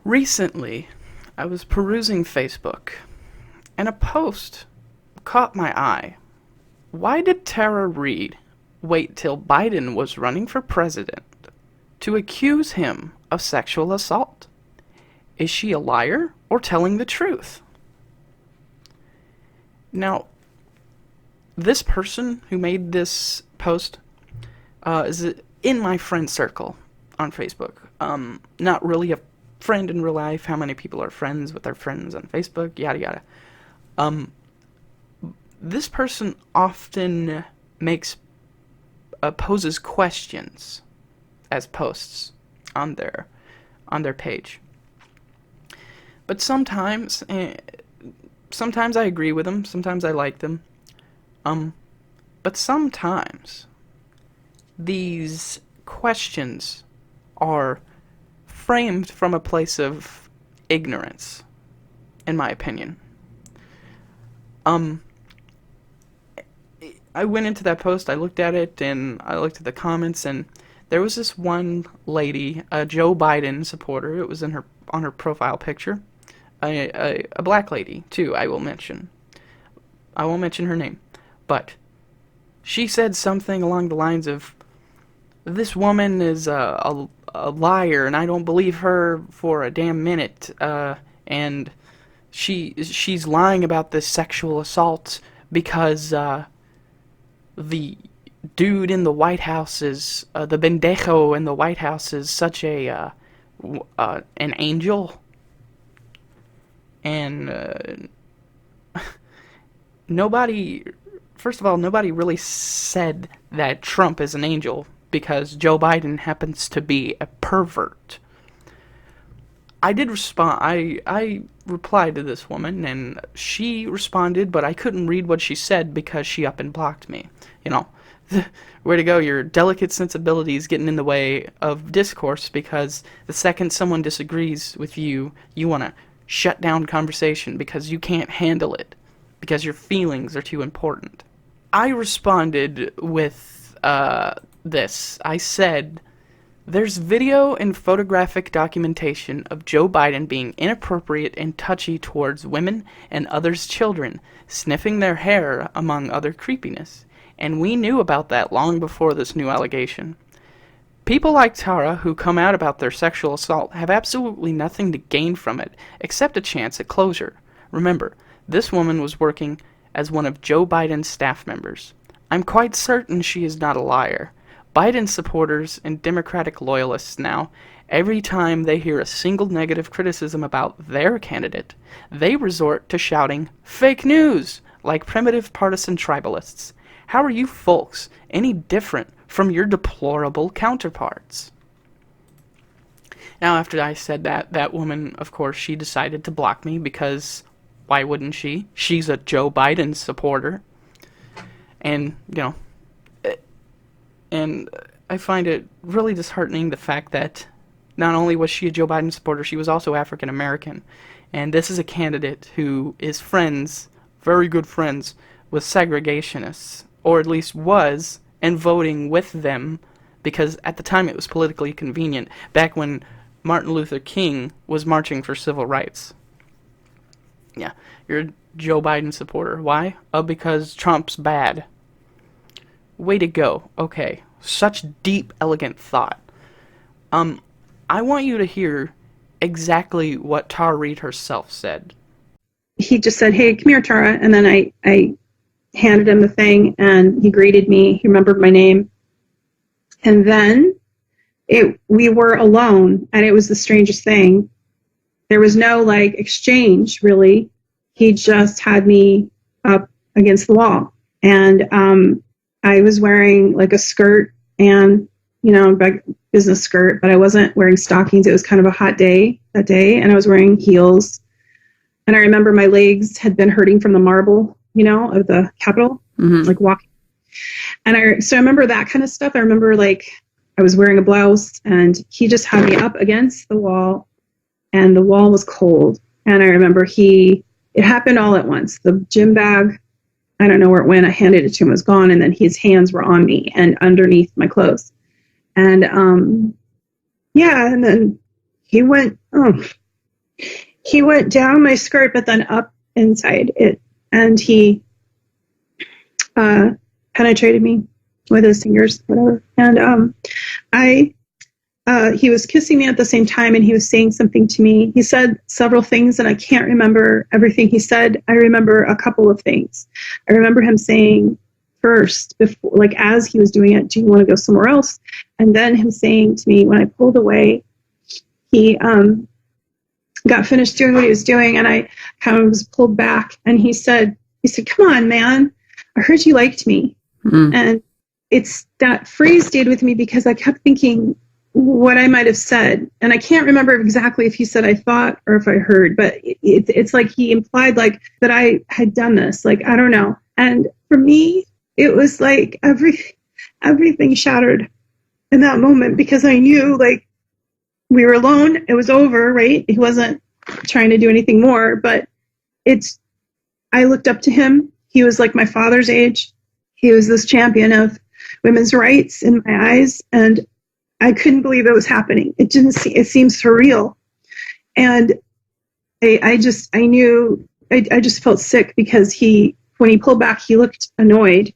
Recently, I was perusing Facebook, and a post caught my eye. Why did Tara Reid wait till Biden was running for president to accuse him of sexual assault? Is she a liar or telling the truth? Now, this person who made this post is in my friend circle on Facebook. Not really a friend in real life. How many people are friends with their friends on Facebook? Yada yada. This person often poses questions as posts on their page. But sometimes I agree with them. Sometimes I like them. But sometimes these questions are framed from a place of ignorance, in my opinion. I went into that post, I looked at it, and I looked at the comments, and there was this one lady, a Joe Biden supporter. It was on her profile picture. A black lady, too, I will mention. I won't mention her name. But she said something along the lines of, this woman is a liar, and I don't believe her for a damn minute. And she's lying about this sexual assault because the dude in the White House is the bendejo in the White House is such an angel, and nobody. First of all, nobody really said that Trump is an angel because Joe Biden happens to be a pervert. I did respond. I replied to this woman, and she responded, but I couldn't read what she said because she up and blocked me. You know, way to go. Your delicate sensibilities getting in the way of discourse because the second someone disagrees with you, you want to shut down conversation because you can't handle it, because your feelings are too important. I responded with this. I said, there's video and photographic documentation of Joe Biden being inappropriate and touchy towards women and others' children, sniffing their hair, among other creepiness. And we knew about that long before this new allegation. People like Tara, who come out about their sexual assault, have absolutely nothing to gain from it, except a chance at closure. Remember, this woman was working as one of Joe Biden's staff members. I'm quite certain she is not a liar. Biden supporters and Democratic loyalists now, every time they hear a single negative criticism about their candidate, they resort to shouting, "Fake news!" like primitive partisan tribalists. How are you folks any different from your deplorable counterparts? Now, after I said that woman, of course, she decided to block me because why wouldn't she? She's a Joe Biden supporter. And, and I find it really disheartening the fact that not only was she a Joe Biden supporter, she was also African American. And this is a candidate who is friends, very good friends, with segregationists, or at least was, and voting with them, because at the time it was politically convenient, back when Martin Luther King was marching for civil rights. Yeah, you're a Joe Biden supporter. Why? Because Trump's bad. Way to go. Okay, such deep, elegant thought. I want you to hear exactly what Tara Reid herself said. He just said, "Hey, come here, Tara," and then I handed him the thing, and he greeted me. He remembered my name, and then we were alone, and it was the strangest thing. There was no exchange really. He just had me up against the wall, and I was wearing a skirt and business skirt, but I wasn't wearing stockings. It was kind of a hot day that day, and I was wearing heels. And I remember my legs had been hurting from the marble, of the Capitol, walking. And so I remember that kind of stuff. I remember I was wearing a blouse, and he just had me up against the wall, and the wall was cold. And I remember it happened all at once. The gym bag, I don't know where it went. I handed it to him, it was gone. And then his hands were on me and underneath my clothes. And, and then he went, He went down my skirt, but then up inside it, and he penetrated me with his fingers, whatever. And I he was kissing me at the same time, and he was saying something to me. He said several things, and I can't remember everything he said. I remember a couple of things. I remember him saying first, before, like as he was doing it, "Do you want to go somewhere else?" And then him saying to me when I pulled away, he got finished doing what he was doing, and I kind of was pulled back, and he said, "Come on, man, I heard you liked me." And it's that phrase stayed with me because I kept thinking what I might have said, and I can't remember exactly if he said I thought or if I heard, but it's like he implied like that I had done this, like I don't know. And for me, it was like everything shattered in that moment because I knew like we were alone, it was over, right? He wasn't trying to do anything more, but I looked up to him. He was like my father's age. He was this champion of women's rights in my eyes, and I couldn't believe it was happening. It seemed surreal. And I just felt sick because when he pulled back, he looked annoyed.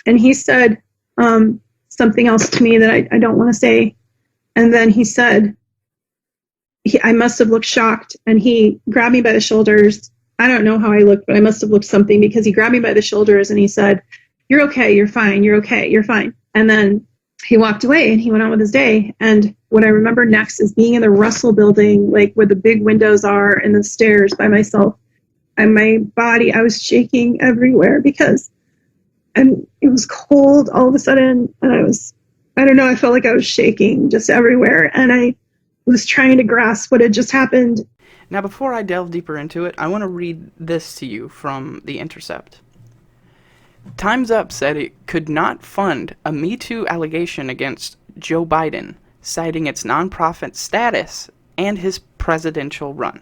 And he said something else to me that I don't want to say. And then he said, I must have looked shocked, and he grabbed me by the shoulders. I don't know how I looked, but I must have looked something because he grabbed me by the shoulders and he said, "You're okay, you're fine, you're okay, you're fine." And then he walked away and he went on with his day. And what I remember next is being in the Russell building, like where the big windows are and the stairs by myself. And my body, I was shaking everywhere and it was cold all of a sudden. And I don't know, I felt like I was shaking just everywhere. And I was trying to grasp what had just happened. Now, before I delve deeper into it, I want to read this to you from The Intercept. Time's Up said it could not fund a Me Too allegation against Joe Biden, citing its nonprofit status and his presidential run.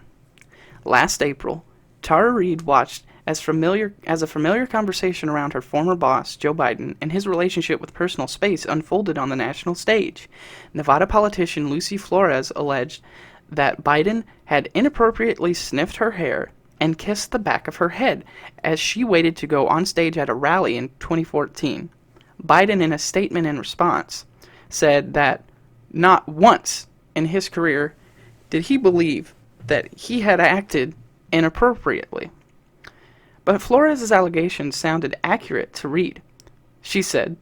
Last April, Tara Reid watched as a familiar conversation around her former boss, Joe Biden, and his relationship with personal space unfolded on the national stage. Nevada politician Lucy Flores alleged that Biden had inappropriately sniffed her hair and kissed the back of her head as she waited to go on stage at a rally in 2014. Biden, in a statement in response, said that not once in his career did he believe that he had acted inappropriately. But Flores' allegations sounded accurate to Reid. She said,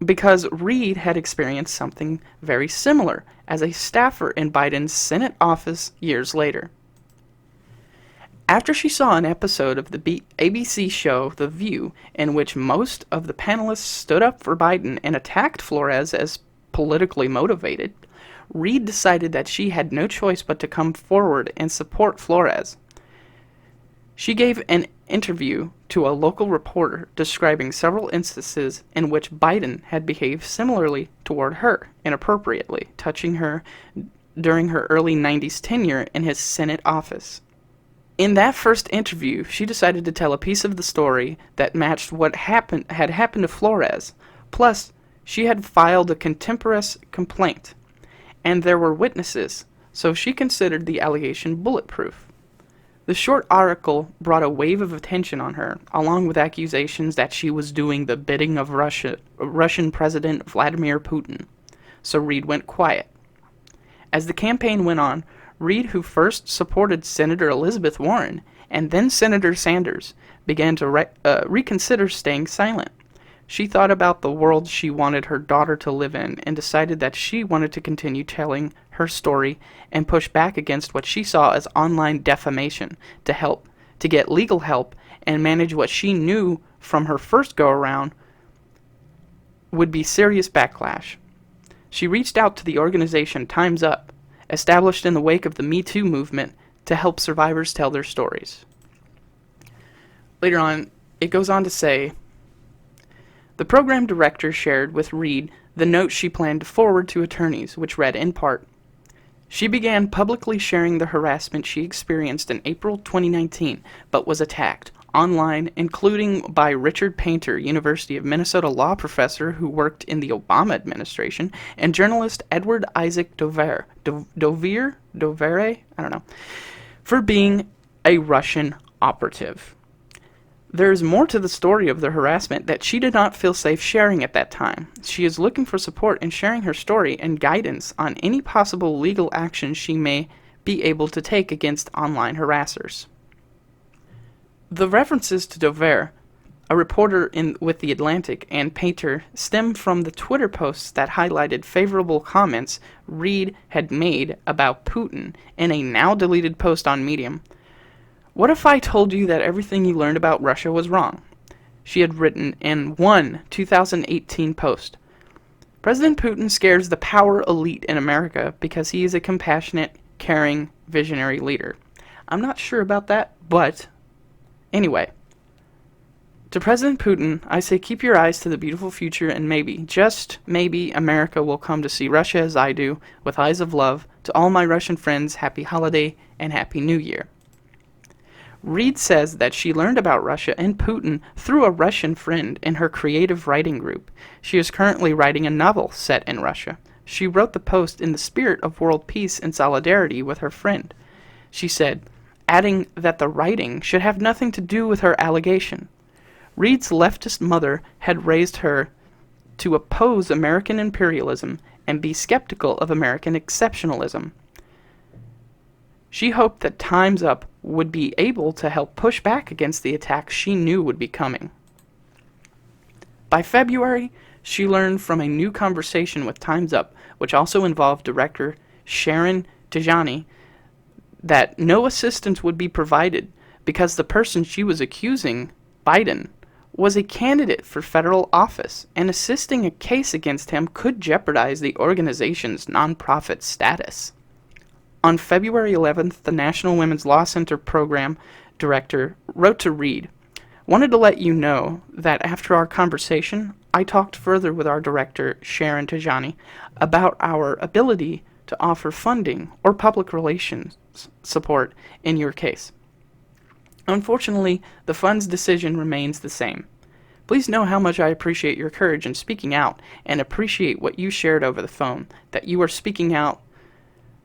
because Reid had experienced something very similar as a staffer in Biden's Senate office years later. After she saw an episode of the ABC show The View, in which most of the panelists stood up for Biden and attacked Flores as politically motivated, Reid decided that she had no choice but to come forward and support Flores. She gave an interview to a local reporter describing several instances in which Biden had behaved similarly toward her, inappropriately, touching her during her early 90s tenure in his Senate office. In that first interview, she decided to tell a piece of the story that matched what had happened to Flores. Plus, she had filed a contemporaneous complaint, and there were witnesses, so she considered the allegation bulletproof. The short article brought a wave of attention on her, along with accusations that she was doing the bidding of Russian President Vladimir Putin. So Reid went quiet. As the campaign went on, Reid, who first supported Senator Elizabeth Warren and then Senator Sanders, began to reconsider staying silent. She thought about the world she wanted her daughter to live in and decided that she wanted to continue telling her story and push back against what she saw as online defamation to get legal help and manage what she knew from her first go-around would be serious backlash. She reached out to the organization Time's Up, established in the wake of the Me Too movement, to help survivors tell their stories. Later on, it goes on to say, the program director shared with Reid the note she planned to forward to attorneys, which read in part, she began publicly sharing the harassment she experienced in April 2019, but was attacked online, including by Richard Painter, University of Minnesota law professor who worked in the Obama administration, and journalist Edward Isaac Dovere, I don't know, for being a Russian operative. There is more to the story of the harassment that she did not feel safe sharing at that time. She is looking for support in sharing her story and guidance on any possible legal action she may be able to take against online harassers. The references to Dovere, a reporter with The Atlantic, and Painter stem from the Twitter posts that highlighted favorable comments Reed had made about Putin in a now-deleted post on Medium. "What if I told you that everything you learned about Russia was wrong?" she had written in one 2018 post. President Putin scares the power elite in America because he is a compassionate, caring, visionary leader. I'm not sure about that, but anyway. To President Putin, I say keep your eyes to the beautiful future and maybe, just maybe, America will come to see Russia as I do, with eyes of love. To all my Russian friends, happy holiday and happy new year. Reed says that she learned about Russia and Putin through a Russian friend in her creative writing group. She is currently writing a novel set in Russia. She wrote the post in the spirit of world peace and solidarity with her friend. She said, adding that the writing should have nothing to do with her allegation. Reed's leftist mother had raised her to oppose American imperialism and be skeptical of American exceptionalism. She hoped that Time's Up would be able to help push back against the attacks she knew would be coming. By February, she learned from a new conversation with Time's Up, which also involved director Sharon Tajani, that no assistance would be provided because the person she was accusing, Biden, was a candidate for federal office, and assisting a case against him could jeopardize the organization's nonprofit status. On February 11th, the National Women's Law Center program director wrote to Reed, "Wanted to let you know that after our conversation, I talked further with our director, Sharon Tajani, about our ability to offer funding or public relations support in your case. Unfortunately, the fund's decision remains the same. Please know how much I appreciate your courage in speaking out and appreciate what you shared over the phone, that you are speaking out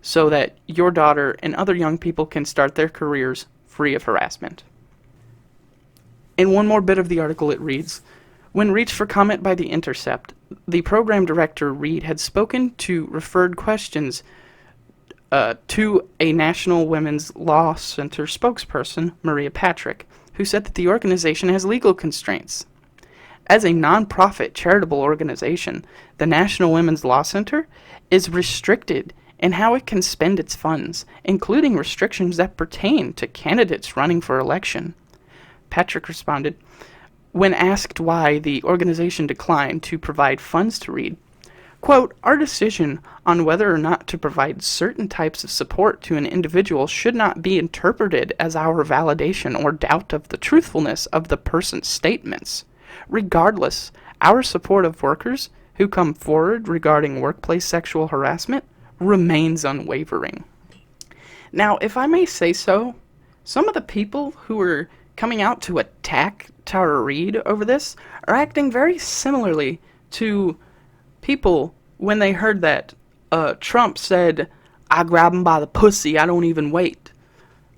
so that your daughter and other young people can start their careers free of harassment." In one more bit of the article it reads, when reached for comment by The Intercept, the program director Reed had spoken to referred questions to a National Women's Law Center spokesperson, Maria Patrick, who said that the organization has legal constraints. As a nonprofit charitable organization, the National Women's Law Center is restricted in how it can spend its funds, including restrictions that pertain to candidates running for election. Patrick responded, when asked why the organization declined to provide funds to Reed, quote, "Our decision on whether or not to provide certain types of support to an individual should not be interpreted as our validation or doubt of the truthfulness of the person's statements. Regardless, our support of workers who come forward regarding workplace sexual harassment remains unwavering." Now, if I may say so, some of the people who are coming out to attack Tara Reid over this are acting very similarly to people when they heard that Trump said, "I grab him by the pussy, I don't even wait."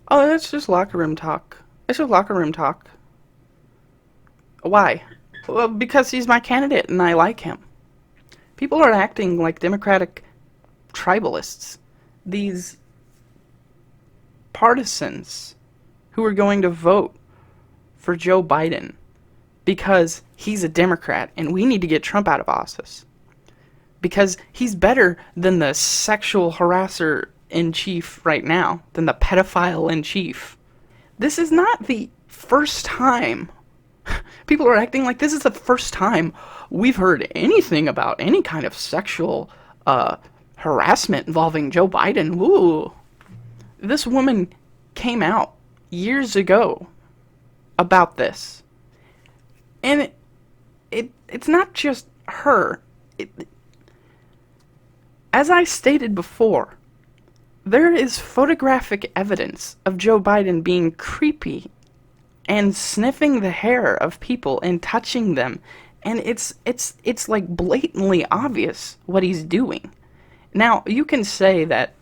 Oh, that's just locker room talk. It's just locker room talk. Why? Well, because he's my candidate and I like him. People are acting like Democratic tribalists. These partisans who are going to vote for Joe Biden because he's a Democrat and we need to get Trump out of office. Because he's better than the sexual harasser in chief right now, than the pedophile in chief. This is not the first time. People are acting like this is the first time we've heard anything about any kind of sexual harassment involving Joe Biden. Ooh. This woman came out years ago about this. And it's not just her. As I stated before, there is photographic evidence of Joe Biden being creepy and sniffing the hair of people and touching them, and it's like blatantly obvious what he's doing. Now you can say that,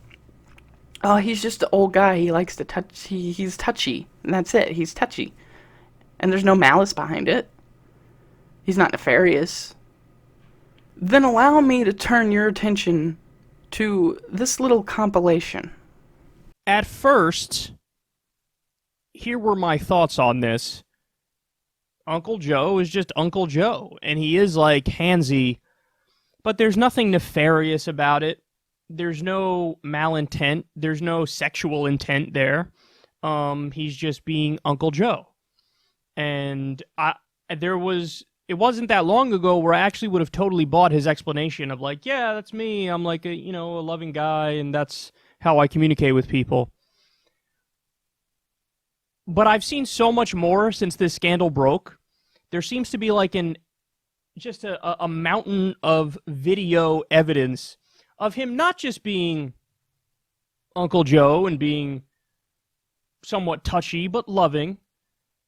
oh, he's just an old guy, he likes to touch, he's touchy, and that's it, he's touchy, and there's no malice behind it, he's not nefarious. Then allow me to turn your attention to this little compilation. At first, here were my thoughts on this. Uncle Joe is just Uncle Joe, and he is like handsy, but there's nothing nefarious about it. There's no malintent. There's no sexual intent there. He's just being Uncle Joe. And it wasn't that long ago where I actually would have totally bought his explanation of like, yeah, that's me. I'm like a loving guy, and that's how I communicate with people. But I've seen so much more since this scandal broke. There seems to be like just a mountain of video evidence of him not just being Uncle Joe and being somewhat touchy, but loving.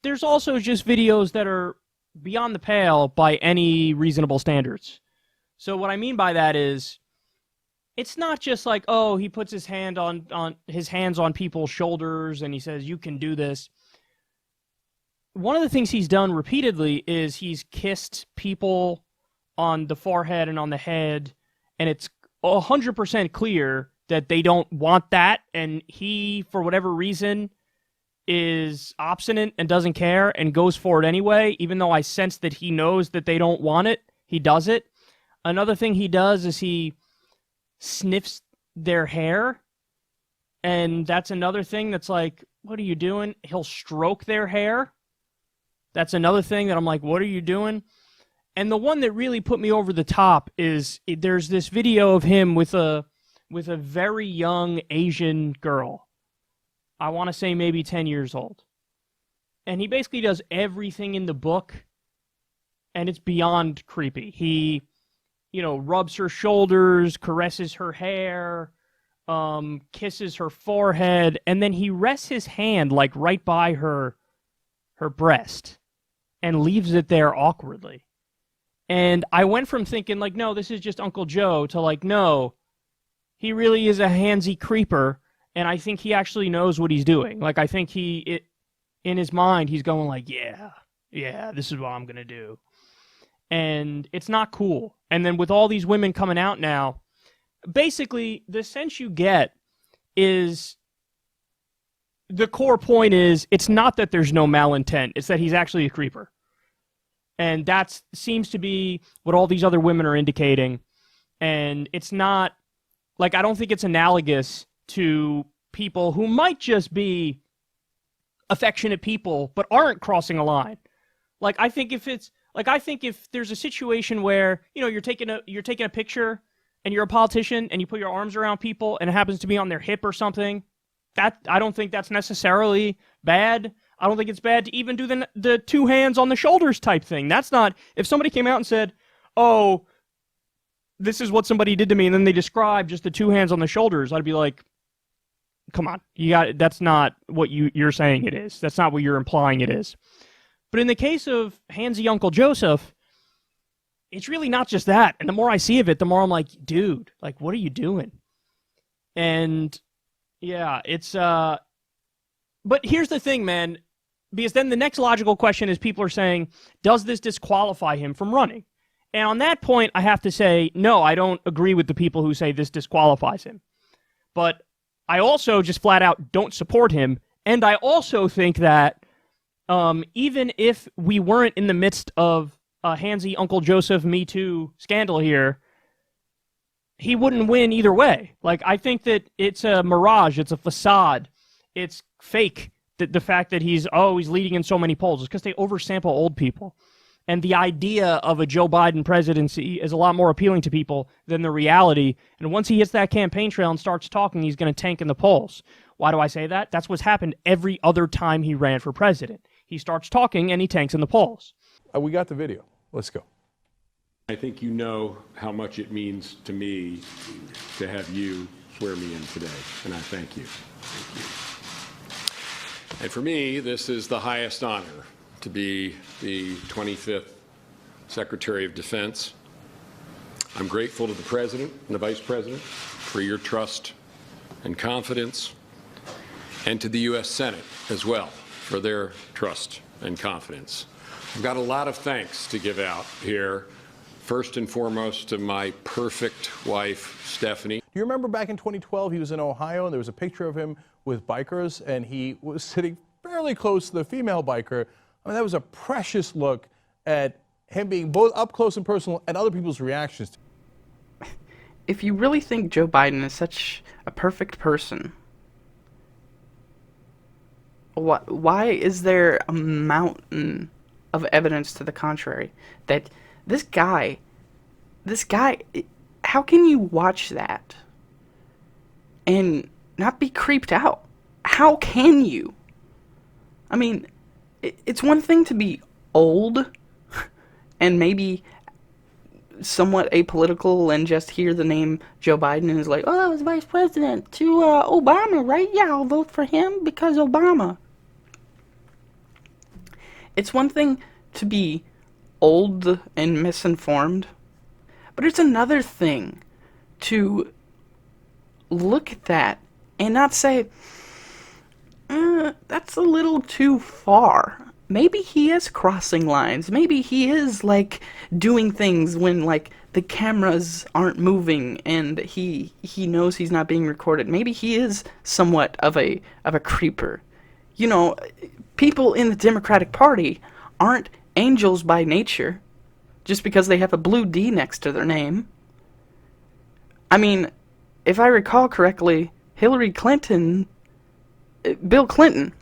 There's also just videos that are beyond the pale by any reasonable standards. So what I mean by that is, it's not just like, oh, he puts his hands on people's shoulders and he says, you can do this. One of the things he's done repeatedly is he's kissed people on the forehead and on the head, and it's 100% clear that they don't want that, and he, for whatever reason, is obstinate and doesn't care and goes for it anyway, even though I sense that he knows that they don't want it. He does it. Another thing he does is he sniffs their hair, and that's another thing that's like, what are you doing? He'll stroke their hair. That's another thing that I'm like, what are you doing? And the one that really put me over the top is there's this video of him with a very young Asian girl. I want to say maybe 10 years old. And he basically does everything in the book, and it's beyond creepy. He, rubs her shoulders, caresses her hair, kisses her forehead, and then he rests his hand like right by her breast and leaves it there awkwardly. And I went from thinking like, no, this is just Uncle Joe, to like, no, he really is a handsy creeper, and I think he actually knows what he's doing. Like, I think in his mind, he's going like, yeah, this is what I'm going to do. And it's not cool. And then with all these women coming out now, basically the sense you get is, the core point is, it's not that there's no malintent, it's that he's actually a creeper. And that seems to be what all these other women are indicating. And it's not, like, I don't think it's analogous to people who might just be affectionate people but aren't crossing a line. Like, I think if there's a situation where, you're taking a picture and you're a politician and you put your arms around people and it happens to be on their hip or something, that I don't think that's necessarily bad. I don't think it's bad to even do the two hands on the shoulders type thing. That's not, if somebody came out and said, oh, this is what somebody did to me, and then they describe just the two hands on the shoulders, I'd be like, come on, that's not what you're saying it is. That's not what you're implying it is. But in the case of handsy Uncle Joseph, it's really not just that. And the more I see of it, the more I'm like, dude, like, what are you doing? And yeah, it's but here's the thing, man, because then the next logical question is, people are saying, does this disqualify him from running? And on that point, I have to say, no, I don't agree with the people who say this disqualifies him. But I also just flat out don't support him. And I also think that even if we weren't in the midst of a handsy Uncle Joseph Me Too scandal here, he wouldn't win either way. Like, I think that it's a mirage. It's a facade. It's fake. The fact that he's leading in so many polls is because they oversample old people. And the idea of a Joe Biden presidency is a lot more appealing to people than the reality. And once he hits that campaign trail and starts talking, he's going to tank in the polls. Why do I say that? That's what's happened every other time he ran for president. He starts talking and he tanks in the polls. We got the video. Let's go. I think you know how much it means to me to have you swear me in today, and I thank you. And for me, this is the highest honor to be the 25th Secretary of Defense. I'm grateful to the President and the Vice President for your trust and confidence, and to the U.S. Senate as well for their trust and confidence. I've got a lot of thanks to give out here. First and foremost to my perfect wife, Stephanie. Do you remember back in 2012, he was in Ohio, and there was a picture of him with bikers, and he was sitting fairly close to the female biker. I mean, that was a precious look at him being both up close and personal and other people's reactions. If you really think Joe Biden is such a perfect person, why is there a mountain of evidence to the contrary that this guy, how can you watch that and not be creeped out? How can you? I mean, it's one thing to be old and maybe somewhat apolitical and just hear the name Joe Biden and is like, oh, that was vice president to Obama, right? Yeah, I'll vote for him because Obama. It's one thing to be old and misinformed, but it's another thing to look at that and not say, that's a little too far. Maybe he is crossing lines. Maybe he is, like, doing things when, like, the cameras aren't moving and he knows he's not being recorded. Maybe he is somewhat of a creeper. You know, people in the Democratic Party aren't angels by nature just because they have a blue D next to their name. I mean, if I recall correctly, Bill Clinton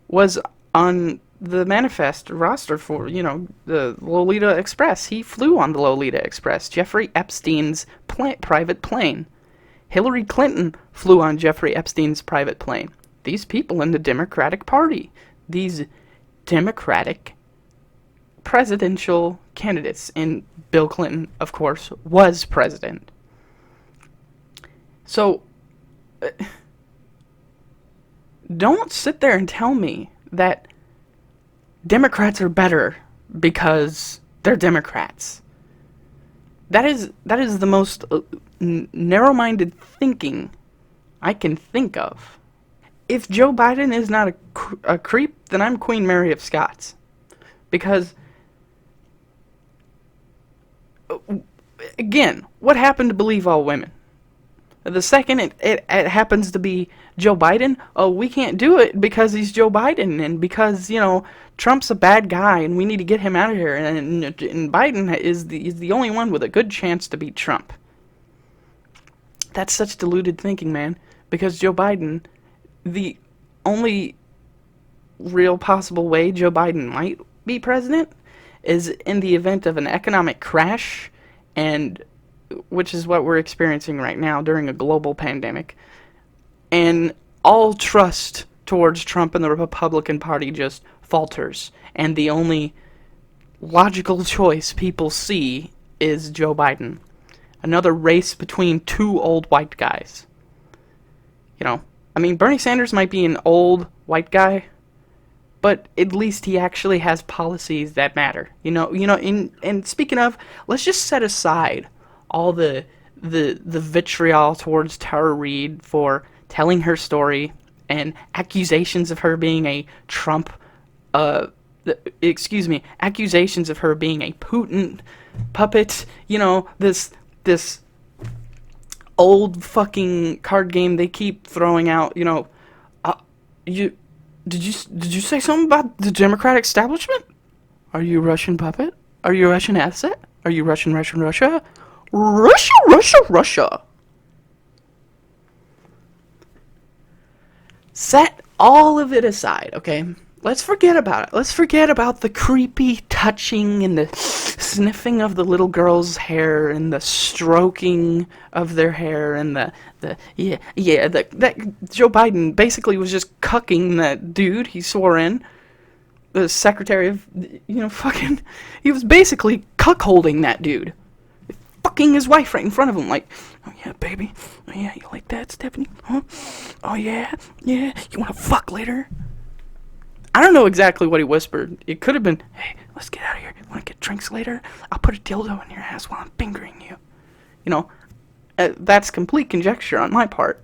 was on the manifest roster for, you know, the Lolita Express. He flew on the Lolita Express, Jeffrey Epstein's private plane. Hillary Clinton flew on Jeffrey Epstein's private plane. These people in the Democratic Party, these Democratic presidential candidates, and Bill Clinton, of course, was president. So, don't sit there and tell me that Democrats are better because they're Democrats. That is the most narrow-minded thinking I can think of. If Joe Biden is not a creep, then I'm Queen Mary of Scots. Because, again, what happened to believe all women? The second it happens to be Joe Biden, oh, we can't do it because he's Joe Biden and because, you know, Trump's a bad guy and we need to get him out of here. And Biden is the only one with a good chance to beat Trump. That's such deluded thinking, man. Because Joe Biden, the only real possible way Joe Biden might be president is in the event of an economic crash, and which is what we're experiencing right now during a global pandemic, and all trust towards Trump and the Republican Party just falters, and the only logical choice people see is Joe Biden. Another race between two old white guys. You know, I mean, Bernie Sanders might be an old white guy, but at least he actually has policies that matter. You know, and speaking of, let's just set aside all the vitriol towards Tara Reid for telling her story and accusations of her being a Trump, accusations of her being a Putin puppet. You know, this old fucking card game they keep throwing out. You know, did you say something about the Democratic establishment? Are you a Russian puppet? Are you a Russian asset? Are you Russia? Russia. Set all of it aside, okay? Let's forget about it. Let's forget about the creepy touching and the sniffing of the little girl's hair and the stroking of their hair and that Joe Biden basically was just cucking that dude he swore in. The secretary of, he was basically cuckolding that dude. fucking his wife right in front of him, like, oh yeah, baby, oh yeah, you like that, Stephanie, huh? Oh yeah, yeah, you wanna fuck later? I don't know exactly what he whispered. It could have been, hey, let's get out of here. Want to get drinks later? I'll put a dildo in your ass while I'm fingering you. You know, that's complete conjecture on my part.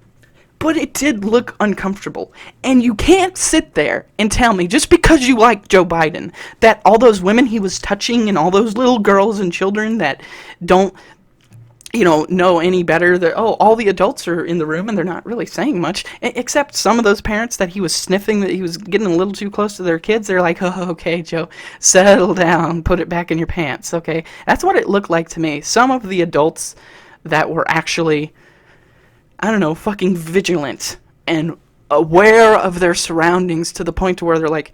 But it did look uncomfortable. And you can't sit there and tell me, just because you like Joe Biden, that all those women he was touching and all those little girls and children that don't, know any better, that, oh, all the adults are in the room and they're not really saying much, except some of those parents that he was sniffing, that he was getting a little too close to their kids. They're like, oh, okay, Joe, settle down, put it back in your pants, okay? That's what it looked like to me. Some of the adults that were actually, I don't know, fucking vigilant and aware of their surroundings to the point to where they're like,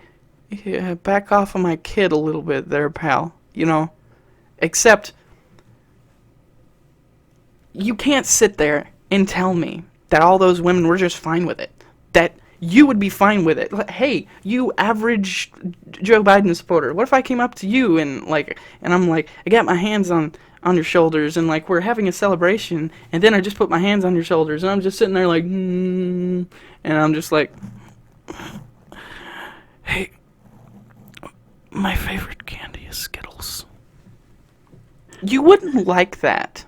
yeah, back off of my kid a little bit there, pal, except you can't sit there and tell me that all those women were just fine with it. That you would be fine with it. Hey, you average Joe Biden supporter. What if I came up to you and I'm like, I got my hands on your shoulders and like we're having a celebration, and then I just put my hands on your shoulders and I'm just sitting there like, and I'm just like, hey, my favorite candy is Skittles. You wouldn't like that.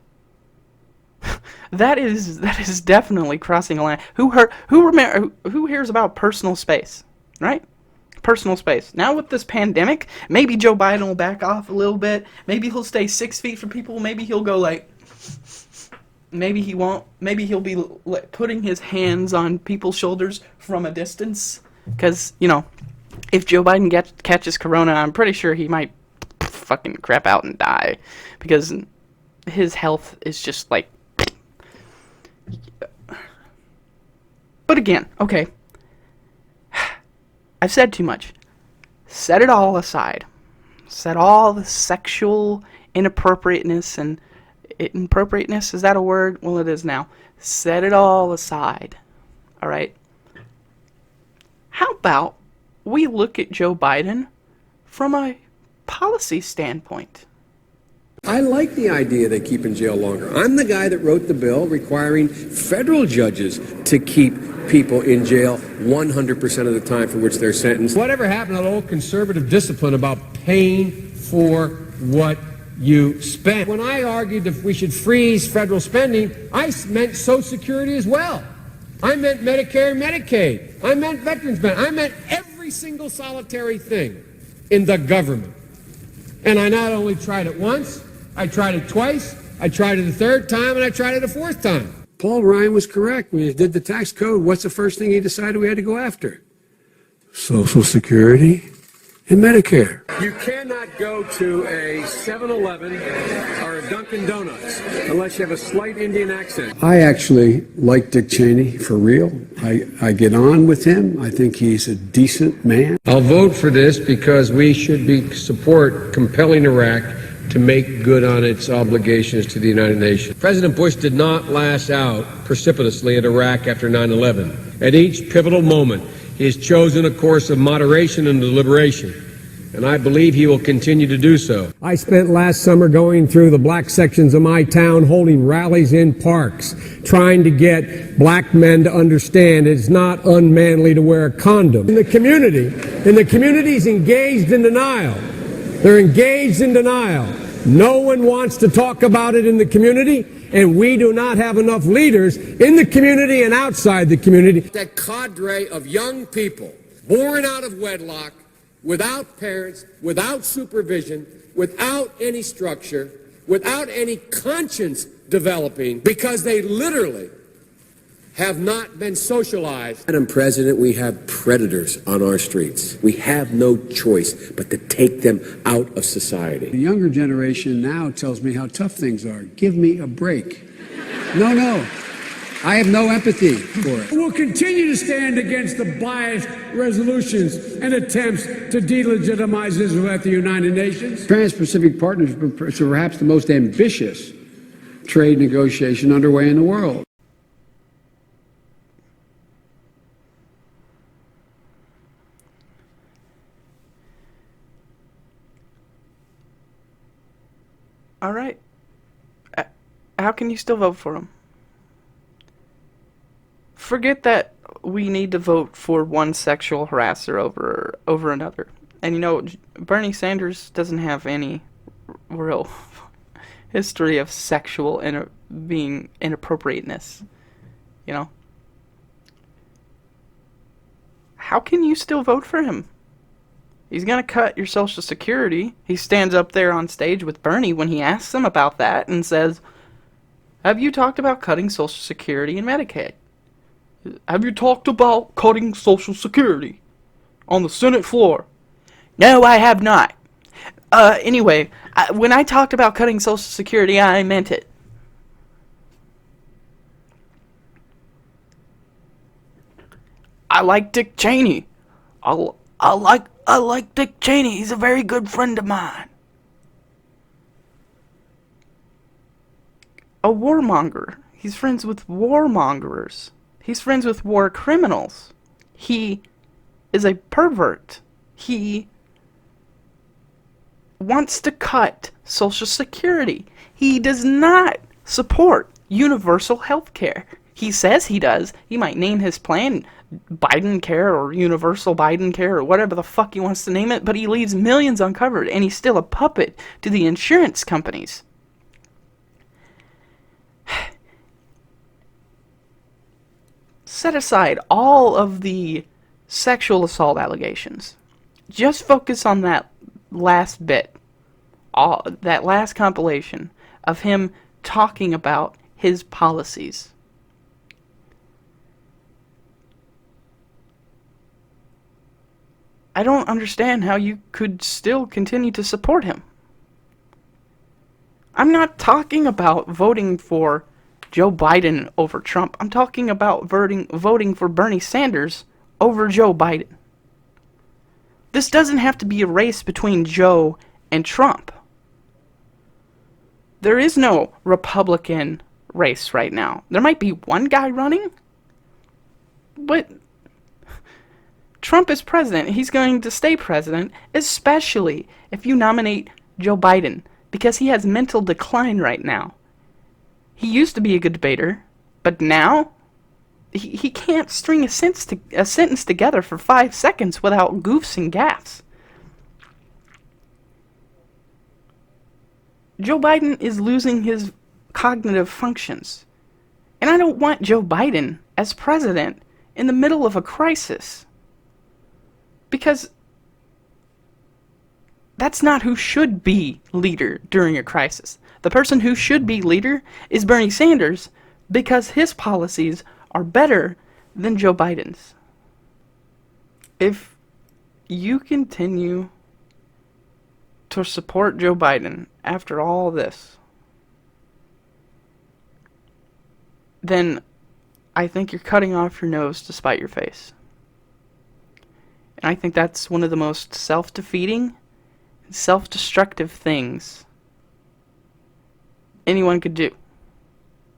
That is definitely crossing a line. Who hears about personal space, right? Personal space. Now with this pandemic, maybe Joe Biden will back off a little bit. Maybe he'll stay 6 feet from people. Maybe he'll go like. Maybe he won't. Maybe he'll be putting his hands on people's shoulders from a distance. Because if Joe Biden catches corona, I'm pretty sure he might fucking crap out and die, because his health is just like. But again, okay, I've said too much. Set it all aside. Set all the sexual inappropriateness and inappropriateness, is that a word? Well, it is now. Set it all aside. All right? How about we look at Joe Biden from a policy standpoint? I like the idea they keep in jail longer. I'm the guy that wrote the bill requiring federal judges to keep people in jail 100% of the time for which they're sentenced. Whatever happened to the old conservative discipline about paying for what you spent? When I argued that we should freeze federal spending, I meant Social Security as well. I meant Medicare and Medicaid. I meant veterans benefits. I meant every single solitary thing in the government. And I not only tried it once, I tried it twice, I tried it a third time, and I tried it a fourth time. Paul Ryan was correct. When he did the tax code, what's the first thing he decided we had to go after? Social Security and Medicare. You cannot go to a 7-Eleven or a Dunkin' Donuts unless you have a slight Indian accent. I actually like Dick Cheney, for real. I get on with him. I think he's a decent man. I'll vote for this because we should support compelling Iraq to make good on its obligations to the United Nations. President Bush did not lash out precipitously at Iraq after 9/11. At each pivotal moment, he has chosen a course of moderation and deliberation, and I believe he will continue to do so. I spent last summer going through the black sections of my town, holding rallies in parks, trying to get black men to understand it's not unmanly to wear a condom. The community's engaged in denial. They're engaged in denial. No one wants to talk about it in the community, and we do not have enough leaders in the community and outside the community. That cadre of young people born out of wedlock, without parents, without supervision, without any structure, without any conscience developing, because they literally have not been socialized. Madam President, we have predators on our streets. We have no choice but to take them out of society. The younger generation now tells me how tough things are. Give me a break. No. I have no empathy for it. We'll continue to stand against the biased resolutions and attempts to delegitimize Israel at the United Nations. Trans-Pacific Partnership is perhaps the most ambitious trade negotiation underway in the world. All right. how can you still vote for him? Forget that we need to vote for one sexual harasser over another. And you know, Bernie Sanders doesn't have any real history of sexual being inappropriateness. You know? How can you still vote for him? He's gonna cut your Social Security. He stands up there on stage with Bernie when he asks him about that and says, have you talked about cutting Social Security and Medicaid? Have you talked about cutting Social Security on the Senate floor? No, I have not. Anyway, when I talked about cutting Social Security, I meant it. I like Dick Cheney. I like Dick Cheney. He's a very good friend of mine. A warmonger. He's friends with warmongers. He's friends with war criminals. He is a pervert. He wants to cut Social Security. He does not support universal health care. He says he does. He might name his plan Biden Care or Universal Biden Care or whatever the fuck he wants to name it, but he leaves millions uncovered, and he's still a puppet to the insurance companies. Set aside all of the sexual assault allegations. Just focus on that last bit. That last compilation of him talking about his policies. I don't understand how you could still continue to support him. I'm not talking about voting for Joe Biden over Trump. I'm talking about voting for Bernie Sanders over Joe Biden. This doesn't have to be a race between Joe and Trump. There is no Republican race right now. There might be one guy running, but Trump is president. He's going to stay president, especially if you nominate Joe Biden, because he has mental decline right now. He used to be a good debater, but now he can't string a sentence together for 5 seconds without goofs and gaffes. Joe Biden is losing his cognitive functions. And I don't want Joe Biden as president in the middle of a crisis. Because that's not who should be leader during a crisis. The person who should be leader is Bernie Sanders, because his policies are better than Joe Biden's. If you continue to support Joe Biden after all this, then I think you're cutting off your nose to spite your face. And I think that's one of the most self-defeating and self-destructive things anyone could do.